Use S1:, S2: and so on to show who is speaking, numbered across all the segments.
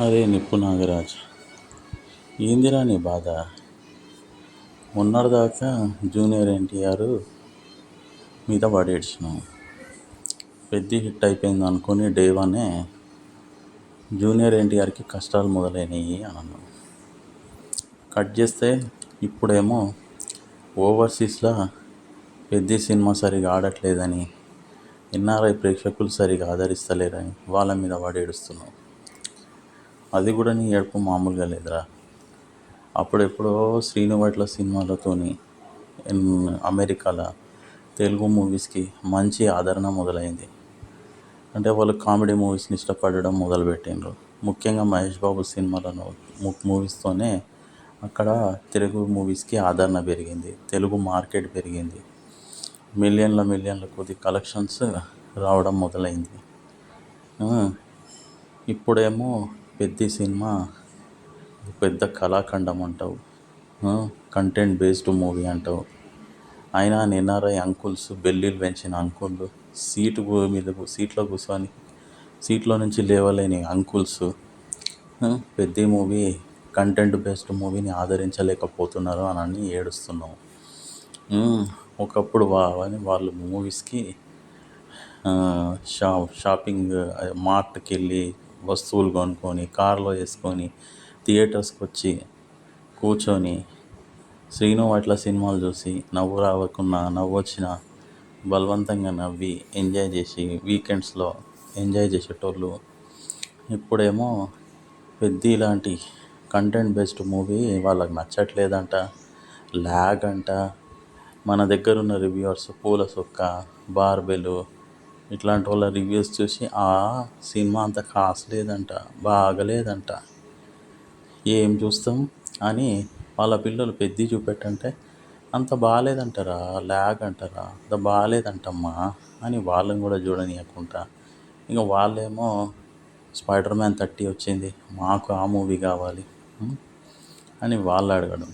S1: అరే నిప్పు నాగరాజ్, ఏందిరా నీ బాధ? మొన్నటిదాకా జూనియర్ ఎన్టీఆర్ మీద పడేడ్చినావు. పెద్ద హిట్ అయిపోయింది అనుకుని డే వనే జూనియర్ ఎన్టీఆర్కి కష్టాలు మొదలైనవి అని అన్నావు. కట్ చేస్తే ఇప్పుడేమో ఓవర్సీస్లో పెద్ద సినిమా సరిగా ఆడట్లేదని, ఎన్ఆర్ఐ ప్రేక్షకులు సరిగా ఆదరిస్తలేరని వాళ్ళ మీద పడేడుస్తున్నావు. అది కూడా నీ ఏడుపు మామూలుగా లేదురా. అప్పుడెప్పుడో శ్రీనువైట్ల సినిమాలతోని అమెరికాలో తెలుగు మూవీస్కి మంచి ఆదరణ మొదలైంది. అంటే వాళ్ళు కామెడీ మూవీస్ని ఇష్టపడడం మొదలుపెట్టిండ్రు. ముఖ్యంగా మహేష్ బాబు సినిమాలను మూవీస్తోనే అక్కడ తెలుగు మూవీస్కి ఆదరణ పెరిగింది, తెలుగు మార్కెట్ పెరిగింది, మిలియన్ల కొద్ది కలెక్షన్స్ రావడం మొదలైంది. ఇప్పుడేమో పెద్ద సినిమా పెద్ద కళాఖండం అంటావు, కంటెంట్ బేస్డ్ మూవీ అంటావు. అయినా ఎన్ఆర్ఐ అంకుల్స్, బెల్లీలు పెంచిన అంకుళ్ళు, సీట్లో కూర్చొని సీట్లో నుంచి లేవలేని అంకుల్స్ పెద్ద మూవీ, కంటెంట్ బేస్డ్ మూవీని ఆదరించలేకపోతున్నారు అని ఏడుస్తున్నావు. ఒకప్పుడు వాళ్ళు మూవీస్కి షాపింగ్ మార్ట్కి వెళ్ళి వస్తువులు కొనుక్కొని కార్లో వేసుకొని థియేటర్స్కి వచ్చి కూర్చొని శ్రీనువైట్ల సినిమాలు చూసి నవ్వు రావకున్నా నవ్వు వచ్చిన బలవంతంగా నవ్వి ఎంజాయ్ చేసి వీకెండ్స్లో ఎంజాయ్ చేసేటోళ్ళు ఇప్పుడేమో పెద్ద ఇలాంటి కంటెంట్ బేస్డ్ మూవీ వాళ్ళకి నచ్చట్లేదంట, ల్యాగ్ అంట. మన దగ్గర ఉన్న రివ్యూవర్స్ పూల సొక్క, బార్బెలు ఇట్లాంటి వాళ్ళ రివ్యూస్ చూసి ఆ సినిమా అంత కాసలేదంట, బాగలేదంట, ఏం చూస్తాం అని వాళ్ళ పిల్లలు పెద్ద చూపెట్టంటే అంత బాగాలేదంటారా, ల్యాగ్ అంటారా, అంత బాగాలేదంటమ్మా అని వాళ్ళని కూడా చూడనీయకుండా ఇంకా వాళ్ళేమో స్పైడర్-మ్యాన్ 30 వచ్చింది మాకు ఆ మూవీ కావాలి అని వాళ్ళు అడగడం.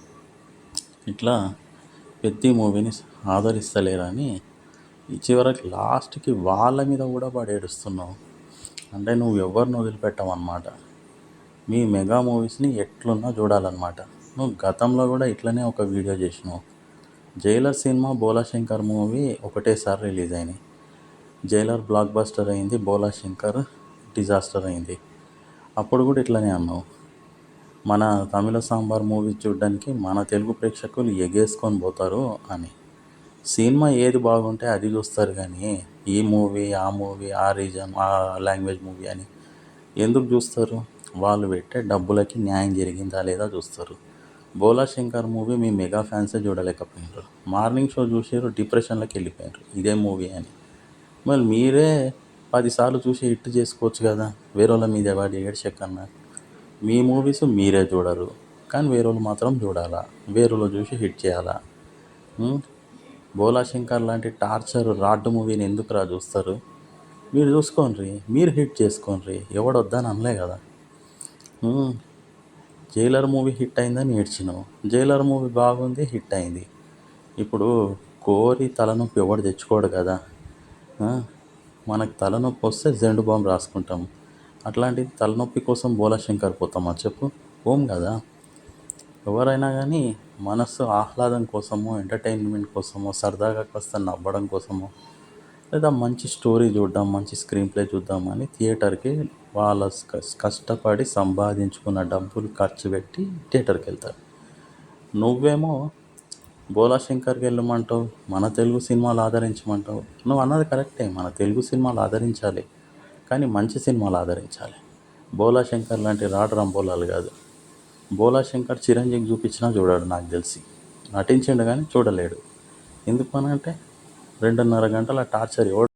S1: ఇట్లా పెద్ద మూవీని ఆదరిస్తలేరని చివరికి లాస్ట్కి వాళ్ళ మీద కూడా పడేడుస్తున్నావు. అంటే నువ్వు ఎవరిని వదిలిపెట్టవన్నమాట. మీ మెగా మూవీస్ని ఎట్లున్నా చూడాలన్నమాట. నువ్వు గతంలో కూడా ఇట్లనే ఒక వీడియో చేసినావు. జైలర్ సినిమా, బోలా శంకర్ మూవీ ఒకటేసారి రిలీజ్ అయినాయి. జైలర్ బ్లాక్ బస్టర్ అయింది, బోలా శంకర్ డిజాస్టర్ అయింది. అప్పుడు కూడా ఇట్లనే అన్నావు, మన తమిళ సాంబార్ మూవీ చూడడానికి మన తెలుగు ప్రేక్షకులు ఎగేసుకొని పోతారు అని. సినిమా ఏది బాగుంటే అది చూస్తారు కానీ ఈ మూవీ ఆ మూవీ ఆ రీజన్ ఆ లాంగ్వేజ్ మూవీ అని ఎందుకు చూస్తారు? వాళ్ళు పెట్టే డబ్బులకి న్యాయం జరిగిందా లేదా చూస్తారు. బోలా శంకర్ మూవీ మీ మెగా ఫ్యాన్సే చూడలేకపోయినారు. మార్నింగ్ షో చూసారు, డిప్రెషన్లోకి వెళ్ళిపోయినారు ఇదే మూవీ అని. మరి మీరే 10 సార్లు చూసి హిట్ చేసుకోవచ్చు కదా, వేరేళ్ళ మీద వాడి ఏడ్చే కన్నా. మీ మూవీస్ మీరే చూడరు కానీ వేరేళ్ళు మాత్రం చూడాలా, వేరేళ్ళు చూసి హిట్ చేయాలా? బోలా శంకర్ లాంటి టార్చర్ రాడ్ మూవీని ఎందుకు చూస్తారు? మీరు చూసుకోండి, మీరు హిట్ చేసుకోండి, ఎవడొద్దని అనలే కదా. జైలర్ మూవీ హిట్ అయిందని ఏడ్చినావు, జైలర్ మూవీ బాగుంది, హిట్ అయింది. ఇప్పుడు కోరి తలనొప్పి ఎవడు తెచ్చుకోడు కదా. మనకు తలనొప్పి వస్తే జెండు బాంబు రాసుకుంటాం, అట్లాంటిది తలనొప్పి కోసం బోలా శంకర్ పోతామా చెప్పు? ఓం కదా. ఎవరైనా కానీ మనస్సు ఆహ్లాదం కోసమో, ఎంటర్టైన్మెంట్ కోసమో, సరదాగా కాస్త నవ్వడం కోసమో, లేదా మంచి స్టోరీ చూడడం, మంచి స్క్రీన్ ప్లే చూద్దామని థియేటర్కి వాళ్ళ కష్టపడి సంపాదించుకున్న డబ్బులు ఖర్చు పెట్టి థియేటర్కి వెళ్తారు. నువ్వేమో బోలా శంకర్కి వెళ్ళమంటావు, మన తెలుగు సినిమాలు ఆదరించమంటావు. నువ్వు అన్నది కరెక్టే, మన తెలుగు సినిమాలు ఆదరించాలి కానీ మంచి సినిమాలు ఆదరించాలి. బోలా శంకర్ లాంటి రాడ్ రంబోలాలు కాదు. బోలా శంకర్ చిరంజీవికి చూపించినా చూడాడు, నాకు తెలిసి నటించిండు కానీ చూడలేడు. ఎందుకు అనంటే 2.5 గంటల టార్చర్ ఎవడు